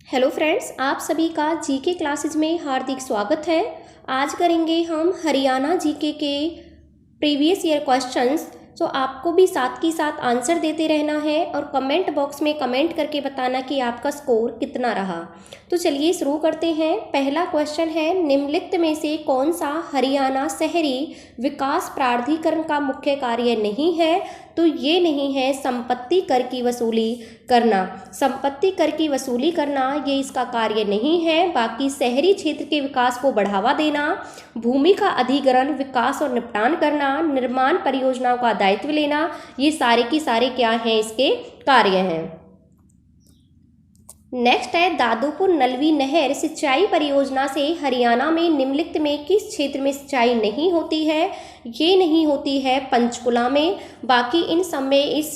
Hello friends, आप सभी का जीके क्लासेज में हार्दिक स्वागत है। आज करेंगे हम हरियाणा जीके के प्रीवियस ईयर क्वेश्चंस। तो आपको भी साथ ही साथ आंसर देते रहना है और कमेंट बॉक्स में कमेंट करके बताना कि आपका स्कोर कितना रहा। तो चलिए शुरू करते हैं। पहला क्वेश्चन है, निम्नलिखित में से कौन सा हरियाणा शहरी विकास प्राधिकरण का मुख्य कार्य नहीं है? तो ये नहीं है संपत्ति कर की वसूली करना। संपत्ति कर की वसूली करना ये इसका कार्य नहीं है। बाकी शहरी क्षेत्र के विकास को बढ़ावा देना, भूमि का अधिग्रहण, विकास और निपटान करना, निर्माण परियोजनाओं का दायित्व लेना, ये सारे की सारे क्या हैं, इसके कार्य हैं। नेक्स्ट है, दादूपुर नलवी नहर सिंचाई परियोजना से हरियाणा में निम्नलिखित में किस क्षेत्र में सिंचाई नहीं होती है? ये नहीं होती है पंचकुला में। बाकी इन सब में इस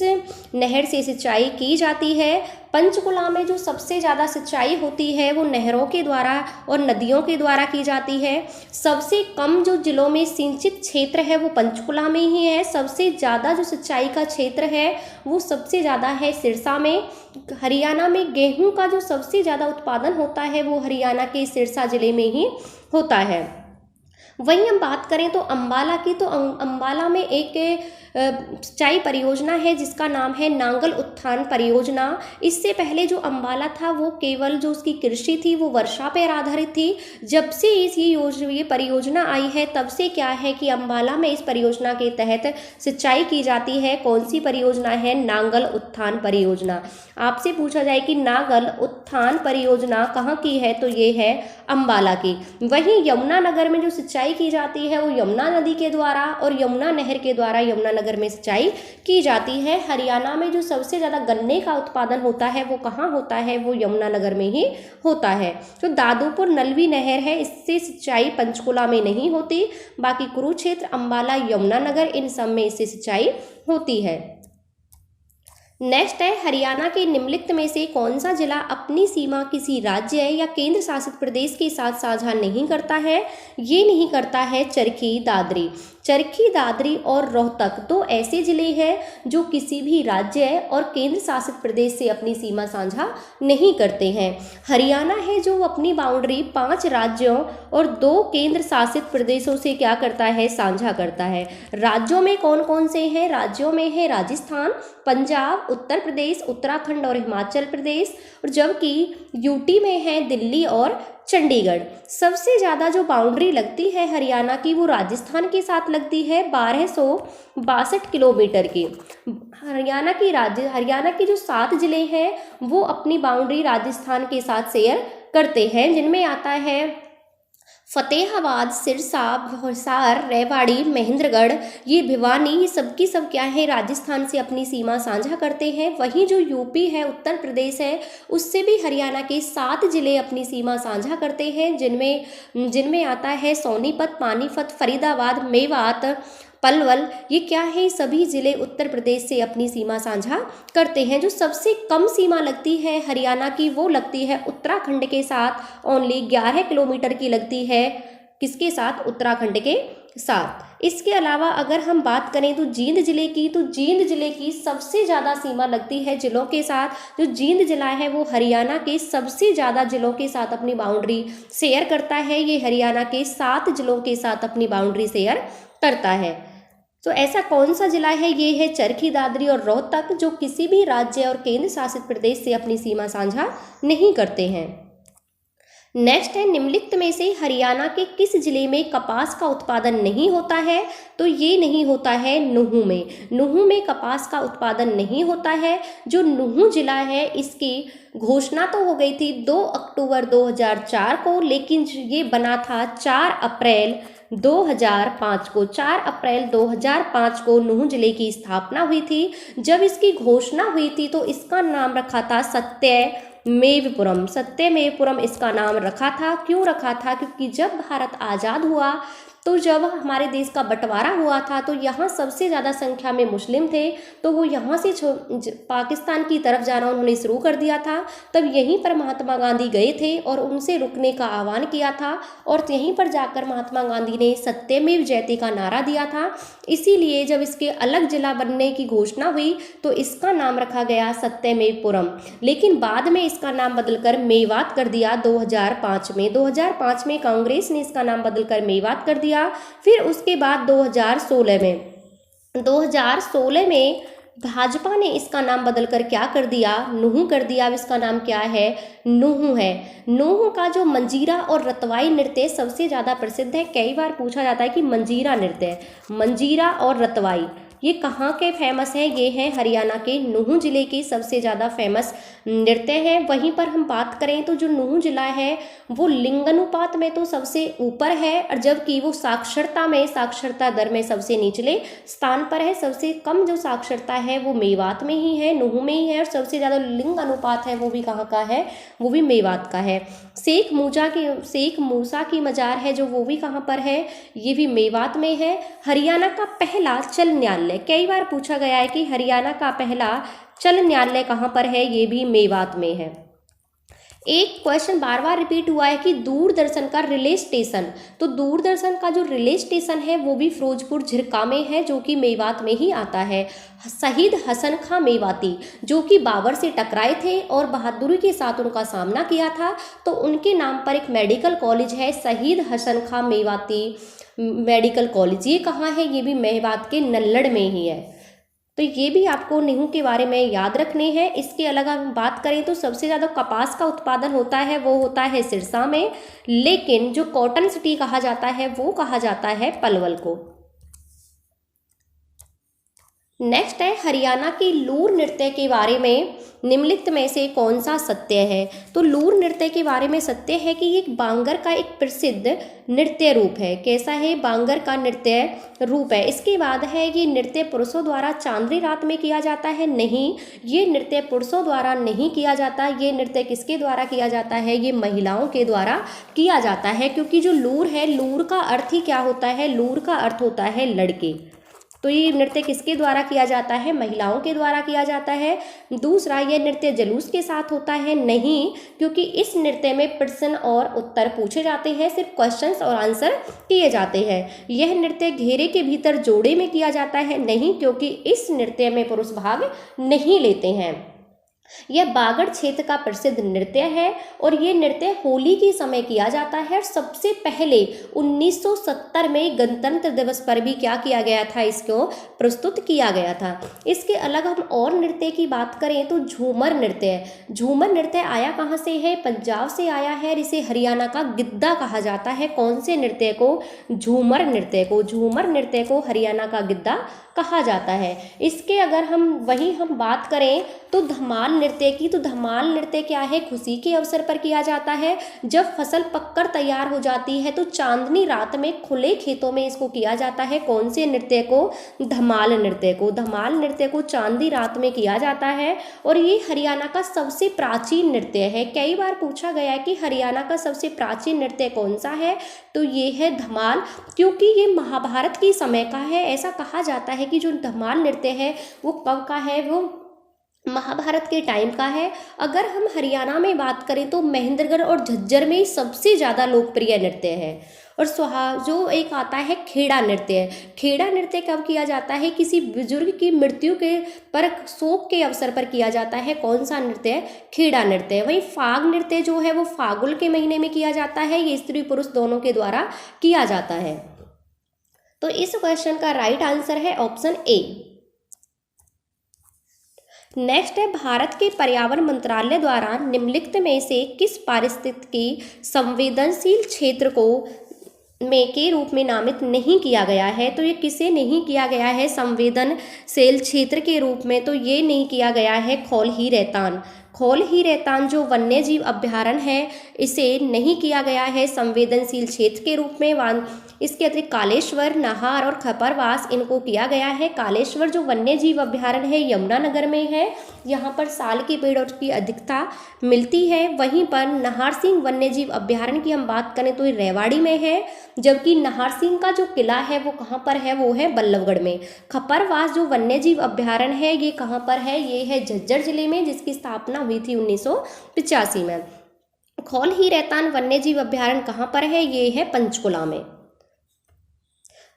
नहर से सिंचाई की जाती है। पंचकुला में जो सबसे ज़्यादा सिंचाई होती है वो नहरों के द्वारा और नदियों के द्वारा की जाती है। सबसे कम जो जिलों में सिंचित क्षेत्र है वो पंचकुला में ही है। सबसे ज़्यादा जो सिंचाई का क्षेत्र है वो सबसे ज़्यादा है सिरसा में। हरियाणा में गेहूं का जो सबसे ज़्यादा उत्पादन होता है वो हरियाणा के सिरसा जिले में ही होता है। वहीं हम बात करें तो अम्बाला की, तो अम्बाला में एक सिंचाई परियोजना है जिसका नाम है नांगल उत्थान परियोजना। इससे पहले जो अम्बाला था वो केवल जो उसकी कृषि थी वो वर्षा पर आधारित थी। जब से ये परियोजना आई है तब से क्या है कि अम्बाला में इस परियोजना के तहत सिंचाई की जाती है। कौन सी परियोजना है? नांगल उत्थान परियोजना। आपसे पूछा जाए कि नांगल उत्थान परियोजना कहाँ की है, तो ये है अम्बाला की। वहीं यमुनानगर में जो सिंचाई की जाती है वो यमुना नदी के द्वारा और यमुना नहर के द्वारा यमुनानगर में सिंचाई की जाती है। हरियाणा में जो सबसे ज़्यादा गन्ने का उत्पादन होता है वो कहाँ होता है? वो यमुनानगर में ही होता है। जो दादूपुर नलवी नहर है इससे सिंचाई पंचकुला में नहीं होती। बाकी कुरुक्षेत्र, अम्बाला, यमुनानगर, इन सब में इससे सिंचाई होती है। नेक्स्ट है, हरियाणा के निम्नलिखित में से कौन सा जिला अपनी सीमा किसी राज्य या केंद्र शासित प्रदेश के साथ साझा नहीं करता है? ये नहीं करता है चरखी दादरी। चरखी दादरी और रोहतक दो ऐसे जिले हैं जो किसी भी राज्य और केंद्र शासित प्रदेश से अपनी सीमा साझा नहीं करते हैं। हरियाणा है जो अपनी बाउंड्री 5 राज्यों और 2 केंद्र शासित प्रदेशों से क्या करता है? साझा करता है। राज्यों में कौन कौन से हैं? राज्यों में है राजस्थान, पंजाब, उत्तर प्रदेश, उत्तराखंड और हिमाचल प्रदेश, और जबकि यूटी में है दिल्ली और चंडीगढ़। सबसे ज़्यादा जो बाउंड्री लगती है हरियाणा की वो राजस्थान के साथ लगती है 1262 किलोमीटर की। हरियाणा की जो 7 जिले हैं वो अपनी बाउंड्री राजस्थान के साथ शेयर करते हैं, जिनमें आता है फतेहाबाद, सिरसा, हिसार, रेवाड़ी, महेंद्रगढ़, ये भिवानी, ये सब की सब क्या है? राजस्थान से अपनी सीमा साझा करते हैं। वहीं जो यूपी है, उत्तर प्रदेश है, उससे भी हरियाणा के 7 जिले अपनी सीमा साझा करते हैं, जिनमें आता है सोनीपत, पानीपत, फरीदाबाद, मेवात, पलवल, ये क्या है? सभी जिले उत्तर प्रदेश से अपनी सीमा साझा करते हैं। जो सबसे कम सीमा लगती है हरियाणा की वो लगती है उत्तराखंड के साथ। ओनली 11 किलोमीटर की लगती है। किसके साथ? उत्तराखंड के साथ। इसके अलावा अगर हम बात करें तो जींद जिले की, तो जींद जिले की सबसे ज़्यादा सीमा लगती है जिलों के साथ। जो जींद जिला है वो हरियाणा के सबसे ज़्यादा जिलों के साथ अपनी बाउंड्री शेयर करता है। ये हरियाणा के 7 जिलों के साथ अपनी बाउंड्री शेयर करता है। तो ऐसा कौन सा जिला है? ये है चरखी दादरी और रोहतक, जो किसी भी राज्य और केंद्र शासित प्रदेश से अपनी सीमा साझा नहीं करते हैं। नेक्स्ट है, निम्नलिखित में से हरियाणा के किस जिले में कपास का उत्पादन नहीं होता है? तो ये नहीं होता है नुहू में। नुहू में कपास का उत्पादन नहीं होता है। जो नुहू जिला है इसकी घोषणा तो हो गई थी 2 अक्टूबर 2004 को, लेकिन ये बना था 4 अप्रैल 2005 को। 4 अप्रैल 2005 को नुहू जिले की स्थापना हुई थी। जब इसकी घोषणा हुई थी तो इसका नाम रखा था सत्यमेवपुरम। सत्यमेवपुरम इसका नाम रखा था। क्यों रखा था? क्योंकि जब भारत आज़ाद हुआ तो जब हमारे देश का बंटवारा हुआ था तो यहाँ सबसे ज़्यादा संख्या में मुस्लिम थे, तो वो यहाँ से पाकिस्तान की तरफ जाना उन्होंने शुरू कर दिया था। तब यहीं पर महात्मा गांधी गए थे और उनसे रुकने का आह्वान किया था, और यहीं पर जाकर महात्मा गांधी ने सत्यमेव जयते का नारा दिया था। इसीलिए जब इसके अलग जिला बनने की घोषणा हुई तो इसका नाम रखा गया सत्यमेवपुरम, लेकिन बाद में इसका नाम बदलकर मेवात कर दिया 2005 में। 2005 में कांग्रेस ने इसका नाम बदलकर मेवात कर दिया। फिर उसके बाद 2016 में भाजपा ने इसका नाम बदलकर क्या कर दिया, नूहू कर दिया। अब इसका नाम क्या है, नूहू है। नूहू का जो मंजीरा और रतवाई नृत्य सबसे ज़्यादा प्रसिद्ध है। कई बार पूछा जाता है कि मंजीरा नृत्य, मंजीरा और रतवाई ये कहाँ के फेमस हैं, ये हैं हरियाणा के नूहू जिले के सबसे ज़्यादा फेमस नृत्य हैं। वहीं पर हम बात करें तो जो नूहू जिला है वो लिंगानुपात में तो सबसे ऊपर है, और जबकि वो साक्षरता दर में सबसे निचले स्थान पर है। सबसे कम जो साक्षरता है वो मेवात में ही है, नूहू में ही है, और सबसे ज़्यादा लिंग अनुपात है वो भी कहाँ का है, वो भी मेवात का है। शेख मूसा की मजार है जो, वो भी कहाँ पर है, ये भी मेवात में है। हरियाणा का पहला चल न्यायालय, कई बार पूछा गया है कि हरियाणा का पहला चल न्यायालय कहाँ पर है, ये भी मेवात में है। एक क्वेश्चन बार बार रिपीट हुआ है कि दूरदर्शन का रिले स्टेशन, तो दूरदर्शन का जो रिले स्टेशन है वो भी फिरोजपुर झिरका में है, जो कि मेवात में ही आता है। शहीद हसन खां मेवाती जो कि बाबर से टकराए थे और बहादुरी के साथ उनका सामना किया था, तो उनके नाम पर एक मेडिकल कॉलेज है, शहीद हसन खां मेवाती मेडिकल कॉलेज। ये कहाँ है, ये भी मेवात के नल्लड़ में ही है। तो ये भी आपको नूहू के बारे में याद रखने हैं। इसके अलग हम बात करें तो सबसे ज़्यादा कपास का उत्पादन होता है वो होता है सिरसा में, लेकिन जो कॉटन सिटी कहा जाता है वो कहा जाता है पलवल को। नेक्स्ट है हरियाणा की लूर नृत्य के बारे में निम्नलिखित में से कौन सा सत्य है। तो लूर नृत्य के बारे में सत्य है कि ये बांगर का एक प्रसिद्ध नृत्य रूप है। कैसा है, बांगर का नृत्य रूप है। इसके बाद है ये नृत्य पुरुषों द्वारा चांदनी रात में किया जाता है, नहीं, ये नृत्य पुरुषों द्वारा नहीं किया जाता। ये नृत्य किसके द्वारा किया जाता है, ये महिलाओं के द्वारा किया जाता है, क्योंकि जो लूर है, लूर का अर्थ ही क्या होता है, लूर का अर्थ होता है लड़के। तो ये नृत्य किसके द्वारा किया जाता है, महिलाओं के द्वारा किया जाता है। दूसरा, ये नृत्य जुलूस के साथ होता है, नहीं, क्योंकि इस नृत्य में प्रश्न और उत्तर पूछे जाते हैं, सिर्फ क्वेश्चंस और आंसर किए जाते हैं। यह नृत्य घेरे के भीतर जोड़े में किया जाता है, नहीं, क्योंकि इस नृत्य में पुरुष भाग नहीं लेते हैं। यह बागड़ क्षेत्र का प्रसिद्ध नृत्य है और ये नृत्य होली के समय किया जाता है। और सबसे पहले 1970 में गणतंत्र दिवस पर भी क्या किया गया था, इसको प्रस्तुत किया गया था। इसके अलग हम और नृत्य की बात करें तो झूमर नृत्य। झूमर नृत्य आया कहाँ से है, पंजाब से आया है। इसे हरियाणा का गिद्दा कहा जाता है। कौन से नृत्य को, झूमर नृत्य को। झूमर नृत्य को हरियाणा का गिद्दा कहा जाता है। इसके अगर हम बात करें तो धमाल नृत्य की, तो धमाल नृत्य क्या है, खुशी के अवसर पर किया जाता है। जब फसल पककर तैयार हो जाती है तो चांदनी रात में खुले खेतों में इसको किया जाता है। कौन से नृत्य को, धमाल नृत्य को। धमाल नृत्य को चांदनी रात में किया जाता है और ये हरियाणा का सबसे प्राचीन नृत्य है। कई बार पूछा गया है कि हरियाणा का सबसे प्राचीन नृत्य कौन सा है, तो ये है धमाल, क्योंकि ये महाभारत के समय का है। ऐसा कहा जाता है कि जो धमाल नृत्य है वो कब का है, वो महाभारत के टाइम का है। अगर हम हरियाणा में बात करें तो महेंद्रगढ़ और झज्जर में सबसे ज़्यादा लोकप्रिय नृत्य है। और जो एक आता है खेड़ा नृत्य। खेड़ा नृत्य कब किया जाता है, किसी बुजुर्ग की मृत्यु के पर शोक के अवसर पर किया जाता है। कौन सा नृत्य, खेड़ा नृत्य। वहीं फाग नृत्य जो है वो फागुन के महीने में किया जाता है। ये स्त्री पुरुष दोनों के द्वारा किया जाता है। तो इस क्वेश्चन का राइट आंसर है ऑप्शन ए। नेक्स्ट है भारत के पर्यावरण मंत्रालय द्वारा निम्नलिखित में से किस पारिस्थितिकी संवेदनशील क्षेत्र को के रूप में नामित नहीं किया गया है। तो ये किसे नहीं किया गया है संवेदनशील क्षेत्र के रूप में, तो ये नहीं किया गया है खौलही रैतान। खौल ही रहतान जो वन्य जीव अभ्यारण्य है इसे नहीं किया गया है संवेदनशील क्षेत्र के रूप में। इसके अतिरिक्त कालेश्वर, नाहर और खपरवास इनको किया गया है। कालेश्वर जो वन्य जीव अभ्यारण्य है यमुनानगर में है, यहाँ पर साल के पेड़ों की अधिकता मिलती है। वहीं पर नाहर सिंह वन्य जीव अभ्यारण्य की हम बात करें तो ये रेवाड़ी में है, जबकि नाहर सिंह का जो किला है वो कहाँ पर है, वो है बल्लभगढ़ में। खपरवास जो वन्य जीव अभ्यारण्य है ये कहाँ पर है, ये है झज्जर जिले में, जिसकी स्थापना हुई थी 1985 में। खौल ही रहतान वन्य जीव अभ्यारण्य कहाँ पर है, ये है पंचकुला में।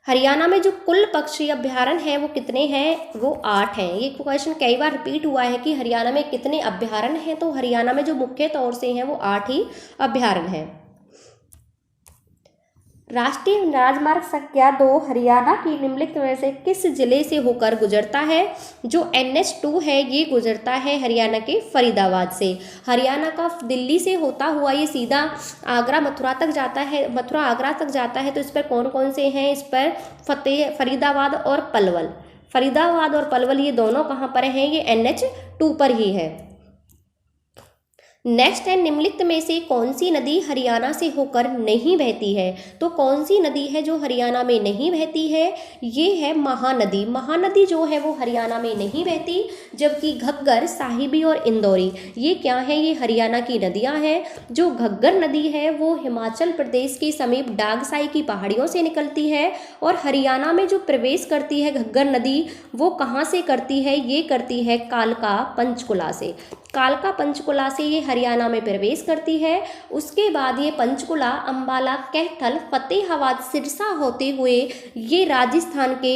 हरियाणा में जो कुल पक्षी अभ्यारण्य है वो कितने हैं, वो 8 हैं। ये क्वेश्चन कई बार रिपीट हुआ है कि हरियाणा में कितने अभ्यारण्य हैं, तो हरियाणा में जो मुख्य तौर से हैं वो 8 ही अभ्यारण्य हैं। राष्ट्रीय राजमार्ग संख्या 2 हरियाणा की निम्नलिखित में से किस जिले से होकर गुजरता है। जो NH2 है ये गुजरता है हरियाणा के फरीदाबाद से। हरियाणा का दिल्ली से होता हुआ ये सीधा आगरा मथुरा तक जाता है, मथुरा आगरा तक जाता है। तो इस पर कौन कौन से हैं, इस पर फरीदाबाद और पलवल। फरीदाबाद और पलवल ये दोनों कहाँ पर हैं, ये NH2 पर ही है। नेक्स्ट है, निम्नलिखित में से कौन सी नदी हरियाणा से होकर नहीं बहती है। तो कौन सी नदी है जो हरियाणा में नहीं बहती है, ये है महानदी। महानदी जो है वो हरियाणा में नहीं बहती, जबकि घग्गर, साहिबी और इंदौरी ये क्या है, ये हरियाणा की नदियां हैं। जो घग्गर नदी है वो हिमाचल प्रदेश के समीप डागसाई की पहाड़ियों से निकलती है, और हरियाणा में जो प्रवेश करती है घग्गर नदी वो कहाँ से करती है, ये करती है कालका पंचकुला से। कालका पंचकुला से ये हरियाणा में प्रवेश करती है। उसके बाद ये पंचकुला, अंबाला, कैथल, फतेहाबाद, सिरसा होते हुए ये राजस्थान के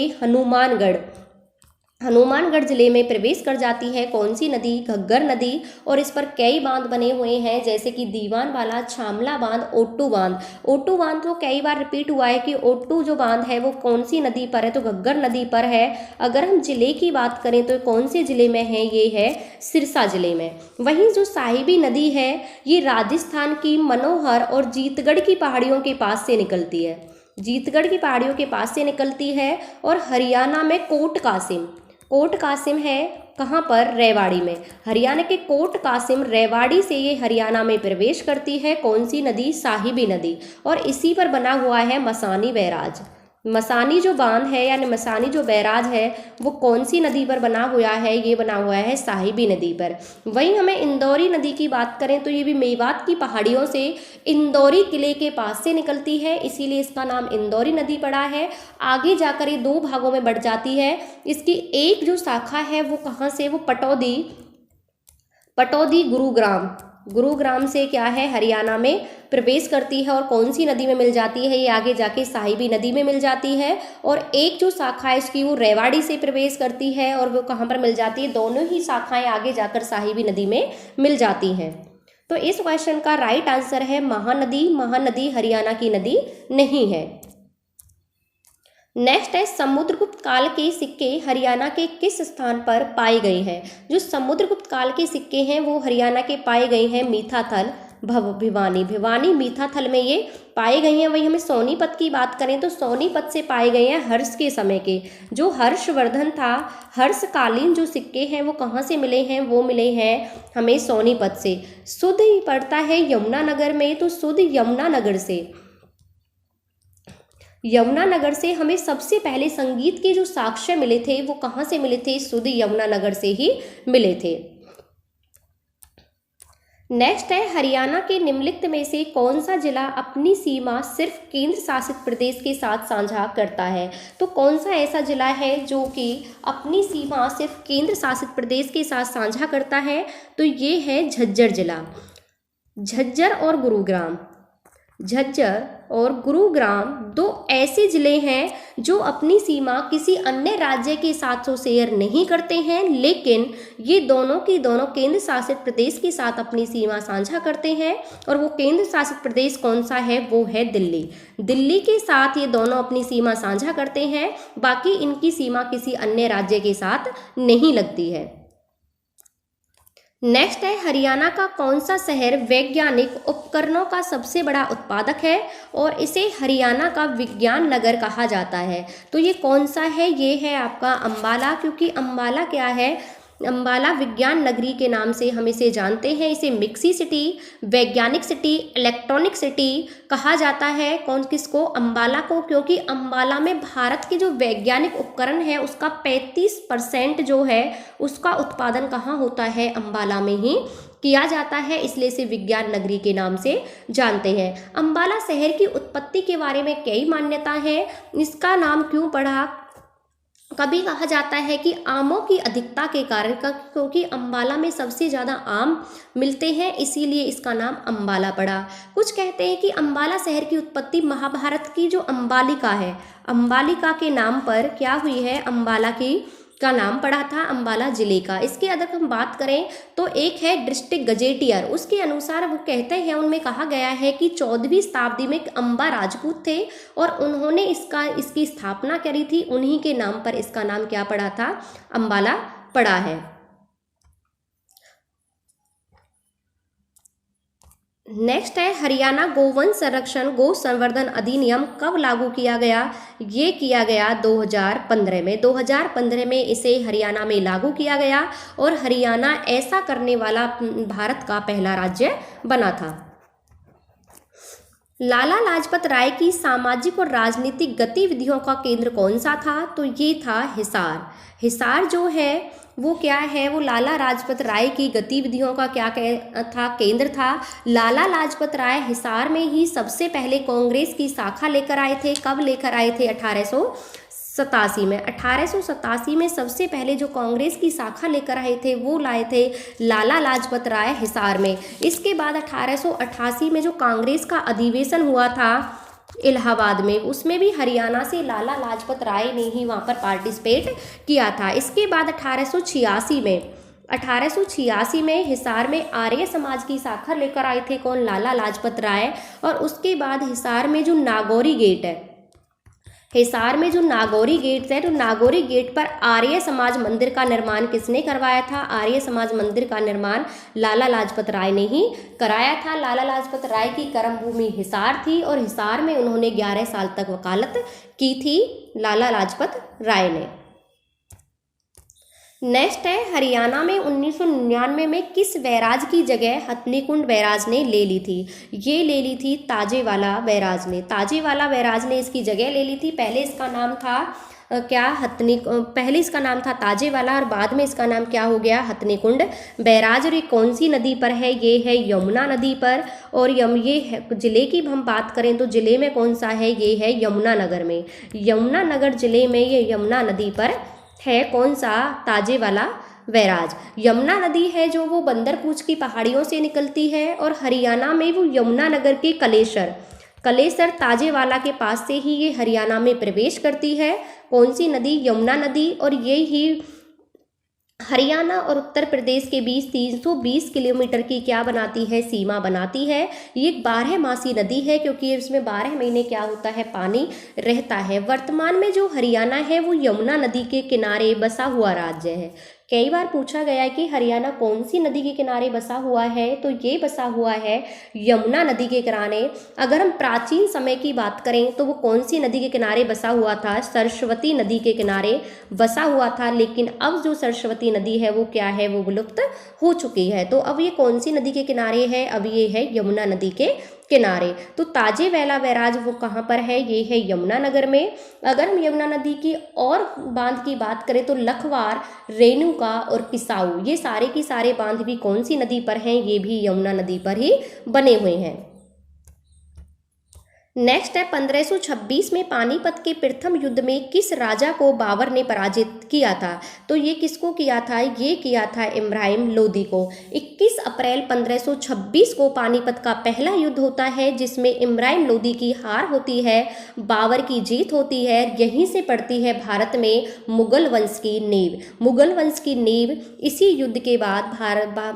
हनुमानगढ़ जिले में प्रवेश कर जाती है। कौन सी नदी, घग्गर नदी। और इस पर कई बांध बने हुए हैं, जैसे कि दीवानवाला, छामला बांध, ओट्टू बांध। ओट्टू बांध तो कई बार रिपीट हुआ है कि ओट्टू जो बांध है वो कौन सी नदी पर है, तो घग्गर नदी पर है। अगर हम जिले की बात करें तो कौन से जिले में है, ये है सिरसा जिले में। वहीं जो साहिबी नदी है ये राजस्थान की मनोहर और जीतगढ़ की पहाड़ियों के पास से निकलती है। जीतगढ़ की पहाड़ियों के पास से निकलती है। और हरियाणा में कोट कासिम है, कहाँ पर, रेवाड़ी में। हरियाणा के कोट कासिम रेवाड़ी से ये हरियाणा में प्रवेश करती है। कौन सी नदी, साहिबी नदी। और इसी पर बना हुआ है मसानी बैराज। मसानी जो बांध है यानी मसानी जो बैराज है वो कौन सी नदी पर बना हुआ है, ये बना हुआ है साहिबी नदी पर। वहीं हमें इंदौरी नदी की बात करें तो ये भी मेवात की पहाड़ियों से इंदौरी किले के पास से निकलती है, इसीलिए इसका नाम इंदौरी नदी पड़ा है। आगे जाकर ये 2 भागों में बढ़ जाती है। इसकी एक जो शाखा है वो कहाँ से, वो पटौदी गुरुग्राम से क्या है, हरियाणा में प्रवेश करती है। और कौन सी नदी में मिल जाती है, ये आगे जाके साहिबी नदी में मिल जाती है। और एक जो शाखा है इसकी वो रेवाड़ी से प्रवेश करती है, और वो कहाँ पर मिल जाती है, दोनों ही शाखाएं आगे जाकर साहिबी नदी में मिल जाती हैं। तो इस क्वेश्चन का राइट आंसर है महानदी हरियाणा की नदी नहीं है। नेक्स्ट है, समुद्रगुप्त काल के सिक्के हरियाणा के किस स्थान पर पाए गए हैं। जो समुद्रगुप्त काल के सिक्के हैं वो हरियाणा के पाए गए हैं मीठाथल, भिवानी मीठाथल में ये पाए गए हैं। वहीं हमें सोनीपत की बात करें तो सोनीपत से पाए गए हैं हर्ष के समय के। जो हर्षवर्धन था, हर्षकालीन जो सिक्के हैं वो कहाँ से मिले हैं, वो मिले हैं हमें सोनीपत से। सुध पड़ता है यमुनानगर में, तो सुध यमुनानगर से हमें सबसे पहले संगीत के जो साक्ष्य मिले थे वो कहाँ से मिले थे, सुध यमुनानगर से ही मिले थे। नेक्स्ट है, हरियाणा के निम्नलिखित में से कौन सा जिला अपनी सीमा सिर्फ केंद्र शासित प्रदेश के साथ साझा करता है। तो कौन सा ऐसा जिला है जो कि अपनी सीमा सिर्फ केंद्र शासित प्रदेश के साथ साझा करता है, तो ये है झज्जर जिला। झज्जर और गुरुग्राम 2 ऐसे जिले हैं जो अपनी सीमा किसी अन्य राज्य के साथ तो शेयर नहीं करते हैं, लेकिन ये दोनों की दोनों केंद्र शासित प्रदेश के साथ अपनी सीमा साझा करते हैं। और वो केंद्र शासित प्रदेश कौन सा है, वो है दिल्ली के साथ ये दोनों अपनी सीमा साझा करते हैं। बाकी इनकी सीमा किसी अन्य राज्य के साथ नहीं लगती है। नेक्स्ट है, हरियाणा का कौन सा शहर वैज्ञानिक उपकरणों का सबसे बड़ा उत्पादक है और इसे हरियाणा का विज्ञान नगर कहा जाता है। तो ये कौन सा है, ये है आपका अंबाला, क्योंकि अंबाला क्या है, अम्बाला विज्ञान नगरी के नाम से हम इसे जानते हैं। इसे मिक्सी सिटी, वैज्ञानिक सिटी, इलेक्ट्रॉनिक सिटी कहा जाता है। कौन किसको? अम्बाला को, क्योंकि अम्बाला में भारत के जो वैज्ञानिक उपकरण है उसका 35% जो है उसका उत्पादन कहाँ होता है? अम्बाला में ही किया जाता है, इसलिए इसे विज्ञान नगरी के नाम से जानते हैं। अम्बाला शहर की उत्पत्ति के बारे में कई मान्यता है। इसका नाम क्यों पड़ा? कभी कहा जाता है कि आमों की अधिकता के कारण, क्योंकि अम्बाला में सबसे ज़्यादा आम मिलते हैं, इसीलिए इसका नाम अम्बाला पड़ा। कुछ कहते हैं कि अम्बाला शहर की उत्पत्ति महाभारत की जो अम्बालिका है, अम्बालिका के नाम पर क्या हुई है? अम्बाला की का नाम पड़ा था अम्बाला जिले का। इसके अगर हम बात करें तो एक है डिस्ट्रिक्ट गजेटियर, उसके अनुसार वो कहते हैं, उनमें कहा गया है कि 14वीं शताब्दी में अम्बा राजपूत थे और उन्होंने इसकी स्थापना करी थी, उन्हीं के नाम पर इसका नाम क्या पड़ा था? अम्बाला पड़ा है। नेक्स्ट है हरियाणा गोवंश संरक्षण गौ संवर्धन अधिनियम कब लागू किया गया? ये किया गया 2015 में। 2015 में इसे हरियाणा में लागू किया गया और हरियाणा ऐसा करने वाला भारत का पहला राज्य बना था। लाला लाजपत राय की सामाजिक और राजनीतिक गतिविधियों का केंद्र कौन सा था? तो ये था हिसार। हिसार जो है वो क्या है? वो लाला लाजपत राय की गतिविधियों का क्या था? केंद्र था। लाला लाजपत राय हिसार में ही सबसे पहले कांग्रेस की शाखा लेकर आए थे। कब लेकर आए थे? 1887 में। 1887 में सबसे पहले जो कांग्रेस की शाखा लेकर आए थे वो लाए थे लाला लाजपत राय हिसार में। इसके बाद 1888 में जो कांग्रेस का अधिवेशन हुआ था इलाहाबाद में, उसमें भी हरियाणा से लाला लाजपत राय ने ही वहाँ पर पार्टिसिपेट किया था। इसके बाद 1886 में हिसार में आर्य समाज की शाखा लेकर आए थे कौन? लाला लाजपत राय। और उसके बाद हिसार में जो नागौरी गेट है, हिसार में जो नागौरी गेट है, तो नागौरी गेट पर आर्य समाज मंदिर का निर्माण किसने करवाया था? आर्य समाज मंदिर का निर्माण लाला लाजपत राय ने ही कराया था। लाला लाजपत राय की कर्मभूमि हिसार थी और हिसार में उन्होंने 11 साल तक वकालत की थी लाला लाजपत राय ने। नेक्स्ट है हरियाणा में 1999 में किस बैराज की जगह हथनीकुंड बैराज ने ले ली थी? ये ले ली थी ताजेवाला बैराज ने। ताजेवाला बैराज ने इसकी जगह ले ली थी। पहले इसका नाम था पहले इसका नाम था ताजेवाला और बाद में इसका नाम क्या हो गया? हथनीकुंड बैराज। और ये कौन सी नदी पर है? ये है यमुना नदी पर। और ये जिले की हम बात करें तो जिले में कौन सा है? ये है यमुनानगर में। यमुनानगर जिले में ये यमुना नदी पर है कौन सा? ताजेवाला बैराज। यमुना नदी है जो वो बंदरपूछ की पहाड़ियों से निकलती है और हरियाणा में वो यमुनानगर के कलेसर ताजेवाला के पास से ही ये हरियाणा में प्रवेश करती है। कौन सी नदी? यमुना नदी। और ये ही हरियाणा और उत्तर प्रदेश के बीच 320 किलोमीटर की क्या बनाती है? सीमा बनाती है। ये एक 12मासी नदी है क्योंकि इसमें 12 महीने क्या होता है? पानी रहता है। वर्तमान में जो हरियाणा है वो यमुना नदी के किनारे बसा हुआ राज्य है। कई बार पूछा गया है कि हरियाणा कौन सी नदी के किनारे बसा हुआ है, तो ये बसा हुआ है यमुना नदी के किनारे। अगर हम प्राचीन समय की बात करें तो वो कौन सी नदी के किनारे बसा हुआ था? सरस्वती नदी के किनारे बसा हुआ था। लेकिन अब जो सरस्वती नदी है वो क्या है? वो विलुप्त हो चुकी है। तो अब ये कौन सी नदी के किनारे है? अब ये है यमुना नदी के किनारे। तो ताजेवाला बैराज वो कहाँ पर है? ये है यमुनानगर में। अगर हम यमुना नदी की और बांध की बात करें तो लखवार, रेणुका और किसाऊ, ये सारे की सारे बांध भी कौन सी नदी पर हैं? ये भी यमुना नदी पर ही बने हुए हैं। नेक्स्ट है 1526 में पानीपत के प्रथम युद्ध में किस राजा को बाबर ने पराजित किया था? तो ये किसको किया था? ये किया था इब्राहिम लोदी को। 21 अप्रैल 1526 को पानीपत का पहला युद्ध होता है जिसमें इब्राहिम लोदी की हार होती है, बाबर की जीत होती है। यहीं से पड़ती है भारत में मुगल वंश की नींव। मुगल वंश की नींव इसी युद्ध के बाद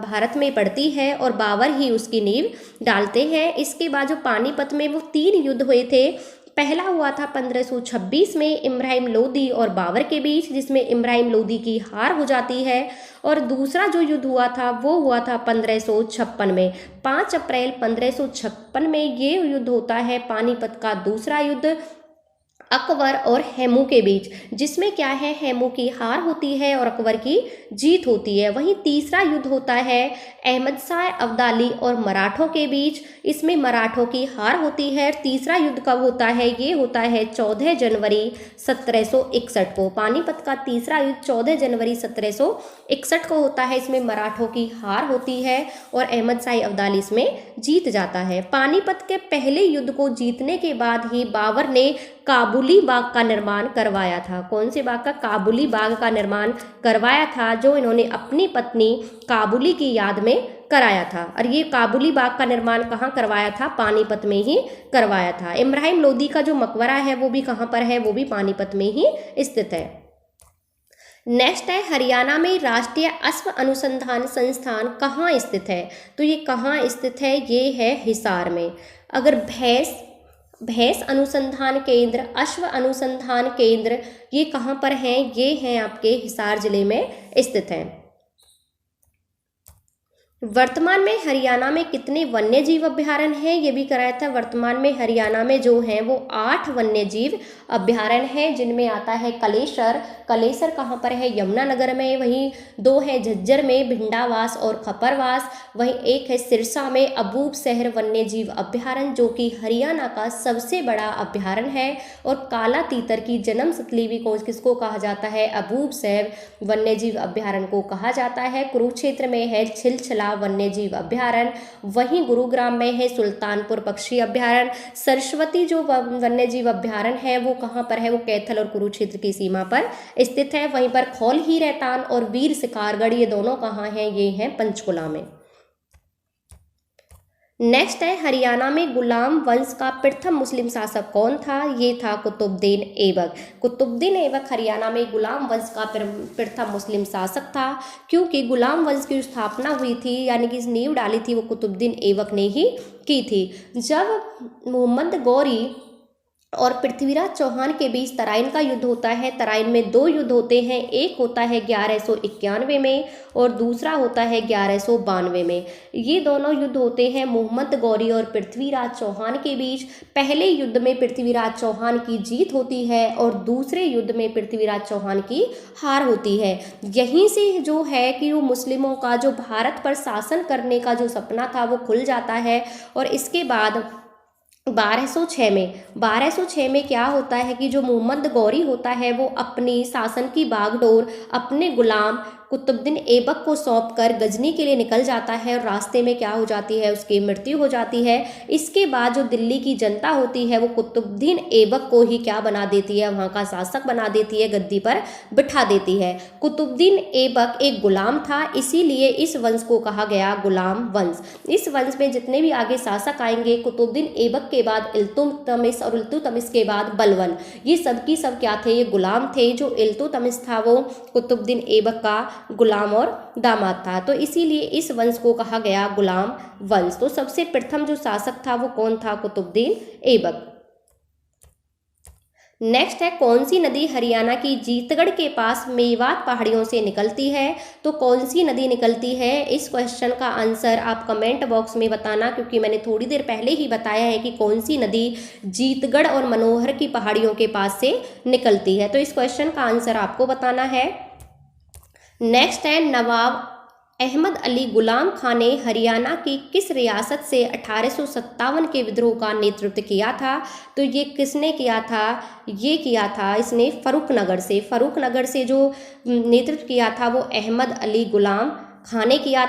भारत में पड़ती है और बाबर ही उसकी नींव डालते हैं। इसके बाद जो पानीपत में वो 3 युद्ध हुए थे। पहला हुआ था 1526 में इब्राहिम लोदी और बाबर के बीच, जिसमें इब्राहिम लोदी की हार हो जाती है। और दूसरा जो युद्ध हुआ था वो हुआ था 1556 में। 5 अप्रैल 1556 में ये युद्ध होता है पानीपत का दूसरा युद्ध। अकबर और हेमू के बीच, जिसमें क्या है, हेमू की हार होती है और अकबर की जीत होती है। वहीं तीसरा युद्ध होता है अहमद शाह अब्दाली और मराठों के बीच, इसमें मराठों की हार होती है। तीसरा युद्ध कब होता है, ये होता है 14 जनवरी 1761 को। पानीपत का तीसरा युद्ध 14 जनवरी 1761 को होता है। इसमें मराठों की हार होती है और अहमद शाह अब्दाली इसमें जीत जाता है। पानीपत के पहले युद्ध को जीतने के बाद ही बाबर ने काबुली बाग का निर्माण करवाया था। कौन से बाग का, काबुली बाग का निर्माण करवाया था, जो इन्होंने अपनी पत्नी काबुली की याद में कराया था। और ये काबुली बाग का निर्माण कहाँ करवाया था, पानीपत में ही करवाया था। इब्राहिम लोदी का जो मकबरा है वो भी कहाँ पर है, वो भी पानीपत में ही स्थित है। नेक्स्ट है, हरियाणा में राष्ट्रीय अश्व अनुसंधान संस्थान कहाँ स्थित है। तो ये कहाँ स्थित है, ये है हिसार में। अगर भैंस अनुसंधान केंद्र, अश्व अनुसंधान केंद्र, ये कहाँ पर हैं, ये हैं आपके हिसार जिले में स्थित हैं। वर्तमान में हरियाणा में कितने वन्य जीव अभ्यारण्य हैं, ये भी कराया था। वर्तमान में हरियाणा में जो हैं वो 8 वन्य जीव अभ्यारण्य हैं, जिनमें आता है कलेसर। कलेसर कहाँ पर है, यमुनानगर में। वहीं 2 है झज्जर में, भिंडावास और खपरवास। वहीं 1 है सिरसा में अबूब शहर वन्य जीव अभ्यारण्य, जो कि हरियाणा का सबसे बड़ा अभ्यारण्य है। और काला तीतर की जन्म स्थली भी किसको कहा जाता है, अबूब शहर वन्य जीव अभ्यारण्य को कहा जाता है। कुरुक्षेत्र में है छिलछला वन्य जीव अभ्यारण्य। वहीं गुरुग्राम में है सुल्तानपुर पक्षी अभ्यारण्य। सरस्वती जो वन्य जीव अभ्यारण्य है वो कहाँ पर है, वो कैथल और कुरुक्षेत्र की सीमा पर स्थित है। वहीं पर खौल ही रहतान और वीर शिकारगढ़, ये दोनों कहाँ हैं, ये हैं पंचकुला में। नेक्स्ट है, हरियाणा में गुलाम वंश का प्रथम मुस्लिम शासक कौन था, ये था कुतुबुद्दीन ऐबक। कुतुबुद्दीन ऐबक हरियाणा में गुलाम वंश का प्रथम मुस्लिम शासक था, क्योंकि गुलाम वंश की स्थापना हुई थी, यानी कि नींव डाली थी वो कुतुबुद्दीन ऐबक ने ही की थी। जब मोहम्मद गौरी और पृथ्वीराज चौहान के बीच तराइन का युद्ध होता है। तराइन में 2 युद्ध होते हैं, एक होता है 1191 में और दूसरा होता है 1192 में। ये दोनों युद्ध होते हैं मोहम्मद गौरी और पृथ्वीराज चौहान के बीच। पहले युद्ध में पृथ्वीराज चौहान की जीत होती है और दूसरे युद्ध में पृथ्वीराज चौहान की हार होती है। यहीं से जो है कि वो मुस्लिमों का जो भारत पर शासन करने का जो सपना था वो खुल जाता है। और इसके बाद 1206 में क्या होता है कि जो मोहम्मद गौरी होता है वो अपनी शासन की बागडोर अपने गुलाम कुतुबुद्दीन ऐबक को सौंपकर गजनी के लिए निकल जाता है और रास्ते में क्या हो जाती है, उसकी मृत्यु हो जाती है। इसके बाद जो दिल्ली की जनता होती है वो कुतुबुद्दीन ऐबक को ही क्या बना देती है, वहाँ का शासक बना देती है, गद्दी पर बिठा देती है। कुतुबुद्दीन ऐबक एक गुलाम था, इसीलिए इस वंश को कहा गया गुलाम वंश। इस वंश में जितने भी आगे शासक आएंगे, कुतुबुद्दीन ऐबक के बाद इल्तुतमिश और इल्तुतमिश के बाद बलबन, ये सब की सब क्या थे, ये गुलाम थे। जो इल्तुतमिश था वो कुतुबुद्दीन ऐबक का गुलाम और दामाद था, तो इसीलिए इस वंश को कहा गया गुलाम वंश। तो सबसे प्रथम जो शासक था वो कौन था, कुतुबुद्दीन ऐबक। नेक्स्ट है, कौन सी नदी हरियाणा की जीतगढ़ के पास मेवात पहाड़ियों से निकलती है। तो कौन सी नदी निकलती है, इस क्वेश्चन का आंसर आप कमेंट बॉक्स में बताना, क्योंकि मैंने थोड़ी देर पहले ही बताया है कि कौन सी नदी जीतगढ़ और मनोहर की पहाड़ियों के पास से निकलती है। तो इस क्वेश्चन का आंसर आपको बताना है। नेक्स्ट है, नवाब अहमद अली गुलाम खां ने हरियाणा की किस रियासत से 1857 के विद्रोह का नेतृत्व किया था। तो ये किसने किया था, ये किया था इसने फर्रुखनगर से। फर्रुखनगर से जो नेतृत्व किया था वो अहमद अली गुलाम खां ने किया।